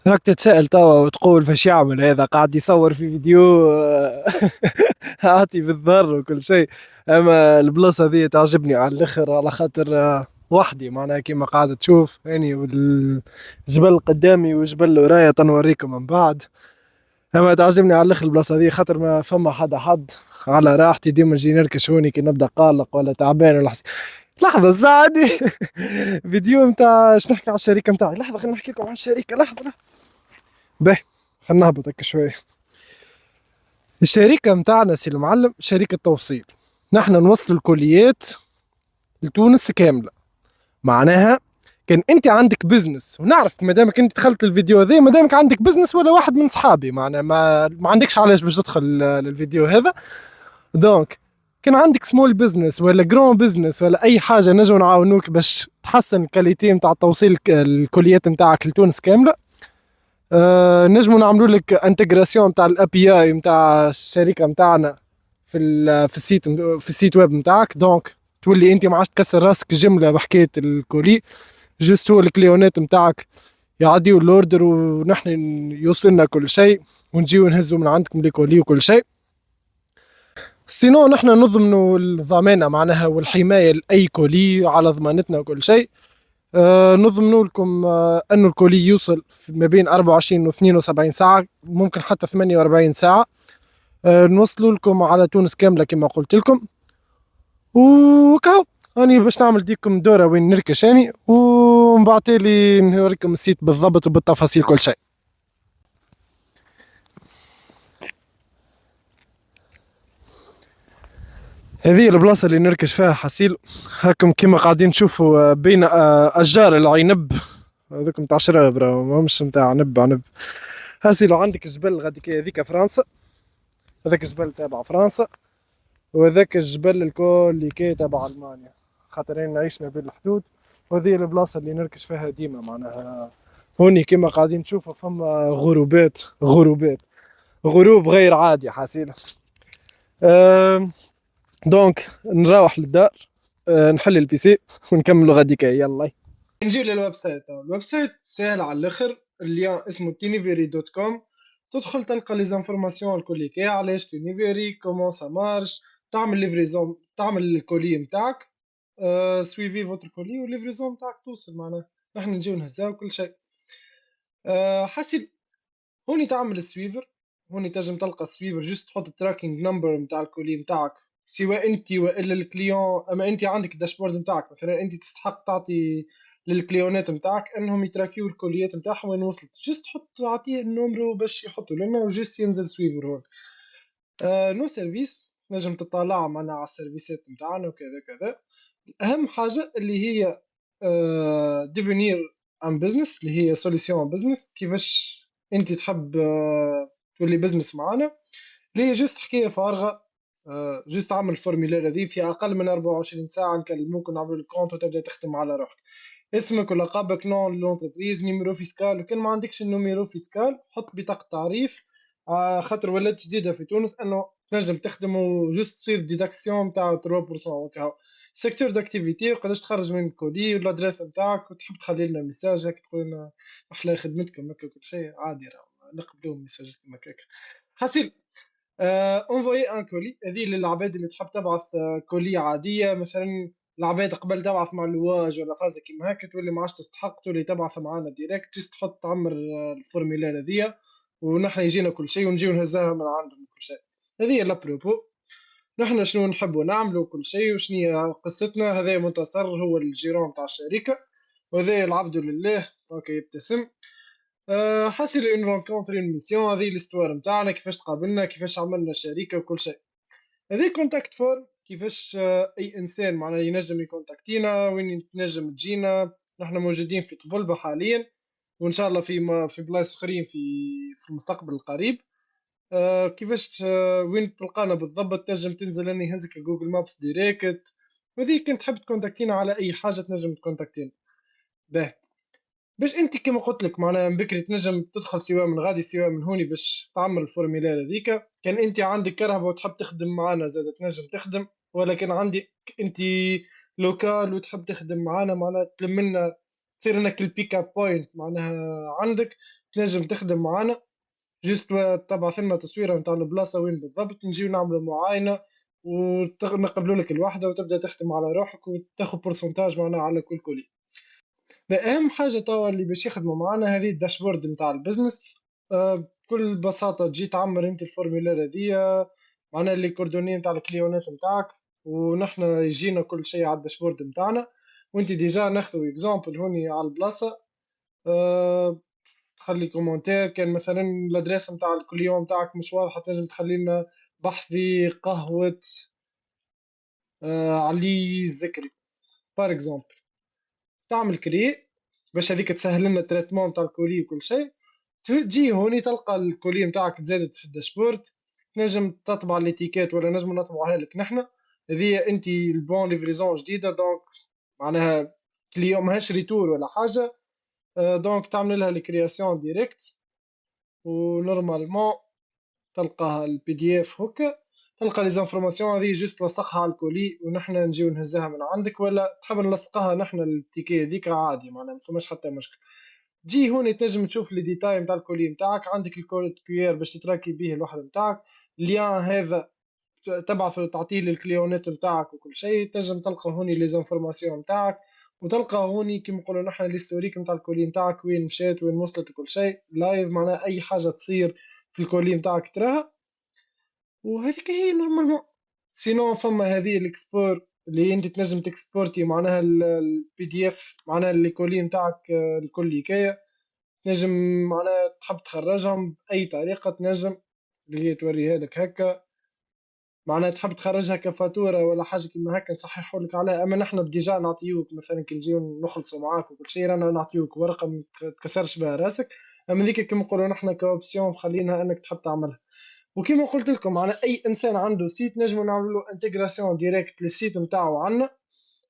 راك تتساءل توا وتقول فاش يعمل هذا قاعد يصور في فيديو عاطي بالضر وكل شيء. اما البلاصه ذي تعجبني على الاخر على خاطر وحدي معناها كيما قاعد تشوف يعني والجبل قدامي وجبل ورايا تنوريكم من بعد. اما تعجبني على الاخر البلاصه ذي خاطر ما فما حد على راحتي ديما نجي نركش هوني كي نبدا قالق ولا تعبان ولا لحظة زعلني. فيديو متاع اش نحكي على الشركة متاعي. لحظة خلينا نحكي لكم على الشركة. لحظة. باهي خلينا نهبط هكا شوية. الشركة متاعنا سي المعلم شركة توصيل. نحن نوصل الكليات لتونس كاملة. معناها كان انت عندك بزنس ونعرف مادامك انت دخلت الفيديو هذا مادامك عندك بزنس ولا واحد من صحابي معناها ما عندكش علاش باش تدخل للفيديو هذا. دونك كان عندك سمول بزنس ولا جرون بزنس ولا اي حاجه نجم نعاونوك باش تحسن الكاليتي نتاع توصيل الكليات نتاعك لتونس كامله. نجموا نعملوا لك انتجراسيون نتاع الابي اي نتاع الشركه نتاعنا في السيت ويب نتاعك. دونك تولي انت ما عادش تكسر راسك جمله بحكايه الكولي. جوست هو الكليونات نتاعك يعديو الاوردر ونحن يوصل لنا كل شيء ونجيو نهزوا من عندكم الكولي وكل شيء. سينو نحن نضمنوا الضمانة معناها والحماية لأي كولي على ضمانتنا وكل شيء. نضمنوا لكم أنه الكولي يوصل ما بين 24 و 72 ساعة ممكن حتى 48 ساعة. نوصلوا لكم على تونس كاملة كما قلت لكم. وكاو أنا باش نعمل ديكم دورة وين نركش أني ومن بعد تالي نوريكم السيت بالضبط وبالتفاصيل كل شيء. هذه البلاصة اللي نركش فيها حسيل. هاكم كيما قاعدين تشوفوا بين أشجار العنب. هذوك متاع شراب راهو ماهمش متاع عنب. هاسي لو عندك جبل غاديك هذيك فرنسا. هذاك الجبل تابع فرنسا وهذاك الجبل الكل اللي كي تابع ألمانيا. خاطر أنا نعيش ما بين الحدود. وهذه البلاصة اللي نركش فيها ديما معناها. هوني كيما قاعدين تشوفوا فما غروب غير عادي حسيل. دونك نروح للدار. نحل البي سي ونكملوا غاديكا يلا. نجي للويب سايت. الويب سايت سهل على الاخر. اللي اسمه تينيفيري دوت كوم. تدخل تلقى لي زانفورماسيون الكل كي علاش تينيفيري كومون سا مارش. تعمل ليفريزون تعمل الكولي نتاعك. سويفي فوتر كولي والليفريزون نتاعك توصل معناها. نحن نجيو نهزاو كل شيء. حسيت هوني تعمل السويفر. هوني تنجم تلقى السويفر جست تحط التراكينج نمبر نتاع الكولي نتاعك سواء انت والا الكليون. اما انت عندك الداشبورد نتاعك مثلا انت تستحق تعطي للكليونات نتاعك انهم يتراكيو الكوليات نتاعهم وين وصلت. جست تحط تعطيه النمرو باش يحطوا لنا وجست ينزل سويفر هون. نو سيرفيس نجم تطلع معنا على السيرفيسات نتاعنا وكذا كذا. اهم حاجه اللي هي ديفينير ان بزنس اللي هي سوليسيون بزنس. كيفاش انت تحب تولي بزنس معانا اللي هي جست حكايه فارغه. جست تعمل الفورميلار هذه في اقل من 24 ساعه نكلموك ونعملوا الكونت وتبدا تخدم على روحك. اسمك ولقبك نون لونتربريز نيميرو فيسكال. وكان ما عندكش النيميرو فيسكال حط بطاقه تعريف. خاطر ولات جديده في تونس انه تنجم تخدم وجست تصير ديداكسيون تاع 3% وكاو. سيكتور داكتيفيتي وقداش تخرج من الكودي والادريس نتاعك وتحب تخلي لنا ميساج هيك تقول لنا احلى خدمتكم هكا كل شيء عادي راه نقبلوا ميساجاتكم هكاك. حسيل انفوي ان كولي هذه للعباد اللي تحب تبعث كولي عاديه مثلا. العباد قبل تبعث مع اللواج ولا فازة كيما هكا تولي ما عادش تستحق تولي تبعث معانا ديريكت. جست تحط تعمر الفورميلار هذيا ونحن يجينا كل شيء ونجيو نهزاها من عندهم كل شيء. هذه لابروبو. نحن شنو نحبوا نعملوا كل شيء وشنو قصتنا. هذا منتصر هو الجيران تاع الشركه وهذا العبد لله. اوكي يبتسم. حاسس ان رونكونتري ميسيون. هذه الاستوار نتاعنا كيفاش تقابلنا كيفاش عملنا الشركه وكل شيء. هذه كونتاكت فورم كيفاش اي انسان معناها ينجم يكونتاكتينا وين تنجم تجينا. نحن موجودين في طفلبة حاليا وان شاء الله في بلايص اخرين في المستقبل القريب. كيفاش وين تلقانا بالضبط تنجم تنزل اني يهزك جوجل مابس ديريكت. وذي كنت تحب تكونتاكتينا على اي حاجه تنجم تكونتاكتينا. باهي باش انت كما قلت لك معناها من بكري تنجم تدخل سواء من غادي سواء من هوني باش تعمل الفورميلار هذيك. كان انت عندك كرهبه وتحب تخدم معنا زاد تنجم تخدم. ولكن عندك انت لوكال وتحب تخدم معنا معناها تلم لنا تصير انك البيك اب بوينت معناها عندك تنجم تخدم معانا. جست تبعث لنا تصويره نتاع البلاصه وين بالضبط، نجيو نعملوا معاينه ونقبلوا لك الوحده وتبدا تخدم على روحك وتاخذ بورسنتاج معناها على كل كولي. اهم حاجه توا اللي باش يخدموا معانا هذه الداشبورد نتاع البزنس. بكل بساطه تجي تعمر انت الفورميلار هذيا، معناها اللي كوردوني نتاع الكليونات نتاعك، ونحن يجينا كل شيء على الداشبورد نتاعنا. وانت ديجا ناخذ اكزامبل هوني على البلاصه. أه تخلي كومنتير، كان مثلا الادريس نتاع الكليون نتاعك مش واضحه تنجم تخلي لنا بحثي قهوه علي الزكري بار اكزامبل. تعمل كري باش هذيك تسهل لنا التريتمون تاع الكولي وكل شيء. تجي هوني تلقى الكولي نتاعك تزادت في الداشبورد، تنجم تطبع ليتيكيت ولا نجم نطبعها لك نحن. هذه انت البون ليفريزون جديده دونك معناها كليون ماهاش ريتور ولا حاجه. دونك تعمل لها الكرياسيون ديريكت، ونورمالمون تلقاها البي دي اف هكا، تلقى لي زانفورماسيون هذه جست لصقها على الكولي ونحن نجيو نهزها من عندك، ولا تحب نلصقها نحن التيكي هذيك عادي معناها ما فماش حتى مشكل. تجي هون تنجم تشوف لي ديتاي نتاع الكولي نتاعك، عندك الكود كيير باش تتراكي به الوحده نتاعك، الليان هذا تبعثه تعطيه للكليونات نتاعك وكل شيء. تنجم تلقى هوني لي زانفورماسيون نتاعك، وتلقى هوني كيما نقولوا نحن الهيستوريك نتاع الكولي نتاعك، وين مشات وين وصلت وكل شيء لايف، معناها اي حاجه تصير في الكولي نتاعك تراها. وهذيك هي نورمالمون. سينو فما هذه الاكسبور اللي انت تنجم تكسبورتي معناها البي دي اف معناها الكولي نتاعك الكل كاية. تنجم معناها تحب تخرجهم بأي طريقة تنجم، اللي هي توريها لك هكا. معناها تحب تخرجها كفاتورة ولا حاجة كيما هكا نصححوا لك عليها. أما نحن بديجا نعطيوك مثلا كي نجيو نخلصوا معاك وكل شيء رانا نعطيوك ورقة ما تكسرش بها راسك. أما ذيك كيما نقولوا نحن كأوبسيون خليناها أنك تحب تعملها. وكما قلت لكم على اي انسان عنده سيت نجم نعمل له انتجراسيون ديريكت للسيت نتاعو عنا،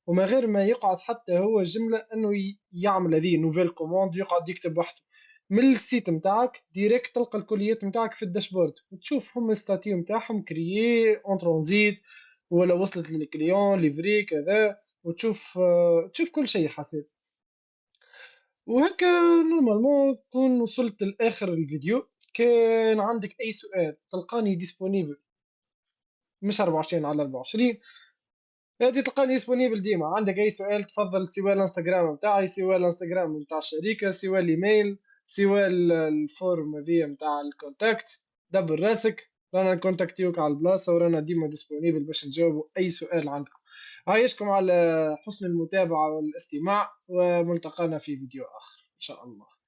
وما غير ما يقعد حتى هو جمله انه يعمل هذه نوفيل كوموند يقعد يكتب وحده من السيت نتاعك ديريكت. تلقى الكليات نتاعك في الداشبورد وتشوف هم الستاتيو نتاعهم كريي اون ترانزيت ولا وصلت للكليون ليفري كذا، وتشوف تشوف كل شيء حسيت. وهكا نورمالمون تكون وصلت لاخر الفيديو. كان عندك اي سؤال تلقاني ديسپونيبل، مش 24 على 24. هادي تلقاني ديسپونيبل ديما. عندك اي سؤال تفضل، سواء الانستغرام نتاعي سواء الانستغرام نتاع الشركه سواء الايميل سواء الفورم هذيا نتاع الكونتاكت. دبر راسك رانا نكونتاكتيوك على البلاصه ورانا ديما ديسپونيبل باش نجاوبوا اي سؤال عندكم. عايشكم على حسن المتابعه والاستماع، وملتقانا في فيديو اخر ان شاء الله.